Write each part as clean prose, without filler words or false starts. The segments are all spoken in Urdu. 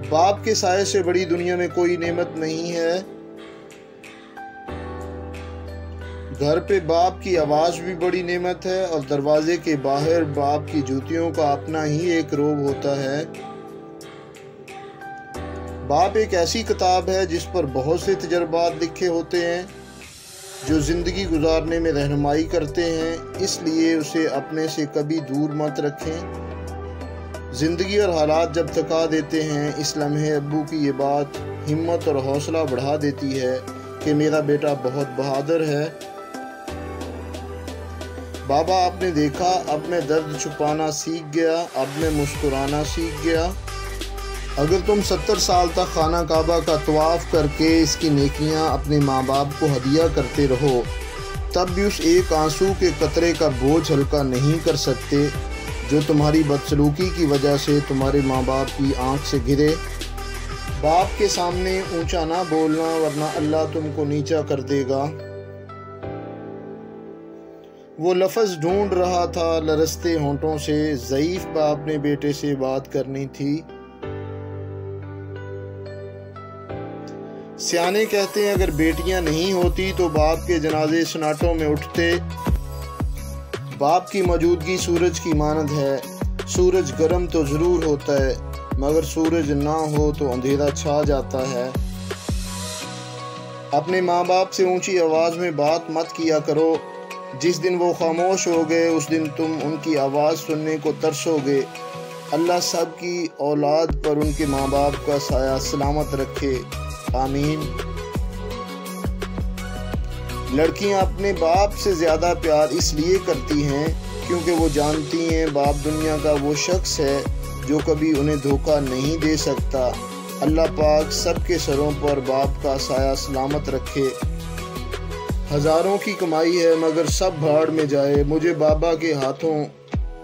باپ کے سائے سے بڑی دنیا میں کوئی نعمت نہیں ہے۔ گھر پہ باپ کی آواز بھی بڑی نعمت ہے، اور دروازے کے باہر باپ کی جوتیوں کا اپنا ہی ایک روب ہوتا ہے۔ باپ ایک ایسی کتاب ہے جس پر بہت سے تجربات لکھے ہوتے ہیں جو زندگی گزارنے میں رہنمائی کرتے ہیں، اس لیے اسے اپنے سے کبھی دور مت رکھیں۔ زندگی اور حالات جب تھکا دیتے ہیں، اس لمحے ابو کی یہ بات ہمت اور حوصلہ بڑھا دیتی ہے کہ میرا بیٹا بہت بہادر ہے۔ بابا، آپ نے دیکھا، اب میں درد چھپانا سیکھ گیا، اب میں مسکرانا سیکھ گیا۔ اگر تم 70 سال تک خانہ کعبہ کا طواف کر کے اس کی نیکیاں اپنے ماں باپ کو ہدیہ کرتے رہو، تب بھی اس ایک آنسو کے قطرے کا بوجھ ہلکا نہیں کر سکتے جو تمہاری بدسلوکی کی وجہ سے تمہارے ماں باپ کی آنکھ سے گرے۔ باپ کے سامنے اونچا نہ بولنا، ورنہ اللہ تم کو نیچا کر دے گا۔ وہ لفظ ڈھونڈ رہا تھا لرزتے ہونٹوں سے، ضعیف باپ نے بیٹے سے بات کرنی تھی۔ سیانے کہتے ہیں اگر بیٹیاں نہیں ہوتی تو باپ کے جنازے سناٹوں میں اٹھتے۔ باپ کی موجودگی سورج کی مانند ہے۔ سورج گرم تو ضرور ہوتا ہے، مگر سورج نہ ہو تو اندھیرا چھا جاتا ہے۔ اپنے ماں باپ سے اونچی آواز میں بات مت کیا کرو۔ جس دن وہ خاموش ہو گئے اس دن تم ان کی آواز سننے کو ترسو گے۔ اللہ سب کی اولاد پر ان کے ماں باپ کا سایہ سلامت رکھے، آمین۔ لڑکیاں اپنے باپ سے زیادہ پیار اس لیے کرتی ہیں کیونکہ وہ جانتی ہیں باپ دنیا کا وہ شخص ہے جو کبھی انہیں دھوکہ نہیں دے سکتا۔ اللہ پاک سب کے سروں پر باپ کا سایہ سلامت رکھے۔ ہزاروں کی کمائی ہے مگر سب بھاڑ میں جائے، مجھے بابا کے ہاتھوں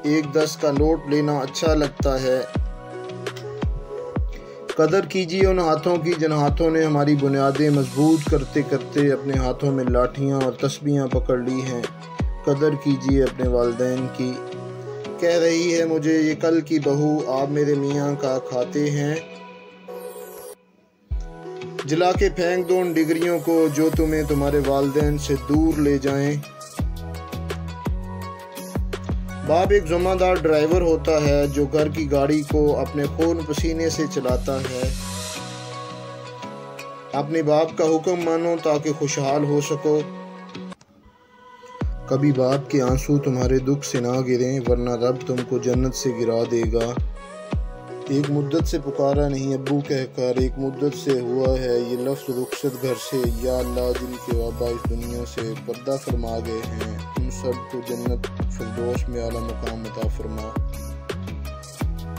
1 10 کا نوٹ لینا اچھا لگتا ہے۔ قدر کیجیے ان ہاتھوں کی جن ہاتھوں نے ہماری بنیادیں مضبوط کرتے کرتے اپنے ہاتھوں میں لاٹھیاں اور تسبیحاں پکڑ لی ہیں۔ قدر کیجیے اپنے والدین کی۔ کہہ رہی ہے مجھے یہ کل کی بہو، آپ میرے میاں کا کھاتے ہیں۔ جلا کے پھینک دو ان ڈگریوں کو جو تمہیں تمہارے والدین سے دور لے جائیں۔ باپ ایک ذمہ دار ڈرائیور ہوتا ہے جو گھر کی گاڑی کو اپنے خون پسینے سے چلاتا ہے۔ اپنے باپ کا حکم مانو تاکہ خوشحال ہو سکو۔ کبھی باپ کے آنسو تمہارے دکھ سے نہ گریں، ورنہ رب تم کو جنت سے گرا دے گا۔ ایک مدت سے پکارا نہیں ابو کہہ کر، ایک مدت سے ہوا ہے یہ لفظ رخصت گھر سے۔ یا اللہ، جن کے بابا اس دنیا سے پردہ فرما گئے ہیں، ان سب کو جنت فردوس میں اعلیٰ مقام عطا فرما۔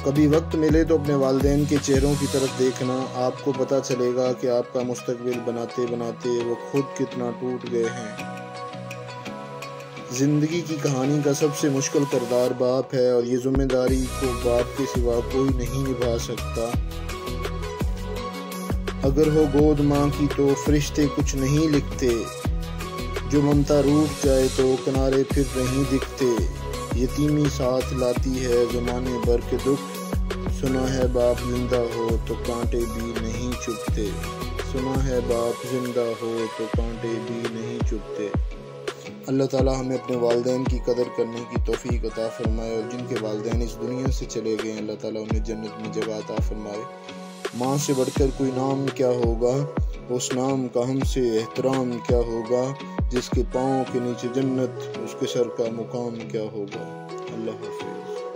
کبھی وقت ملے تو اپنے والدین کے چہروں کی طرف دیکھنا، آپ کو پتہ چلے گا کہ آپ کا مستقبل بناتے بناتے وہ خود کتنا ٹوٹ گئے ہیں۔ زندگی کی کہانی کا سب سے مشکل کردار باپ ہے، اور یہ ذمہ داری کو باپ کے سوا کوئی نہیں نبھا سکتا۔ اگر ہو گود ماں کی تو فرشتے کچھ نہیں لکھتے، جو ممتا روٹ جائے تو کنارے پھر نہیں دکھتے۔ یتیمی ساتھ لاتی ہے زمانے بھر کے دکھ، سنا ہے باپ زندہ ہو تو کانٹے بھی نہیں چبھتے۔ سنا ہے باپ زندہ ہو تو کانٹے بھی نہیں چبھتے۔ اللہ تعالیٰ ہمیں اپنے والدین کی قدر کرنے کی توفیق عطا فرمائے، اور جن کے والدین اس دنیا سے چلے گئے ہیں اللہ تعالیٰ انہیں جنت میں جگہ عطا فرمائے۔ ماں سے بڑھ کر کوئی نام کیا ہوگا، اس نام کا ہم سے احترام کیا ہوگا، جس کے پاؤں کے نیچے جنت اس کے سر کا مقام کیا ہوگا۔ اللہ حافظ۔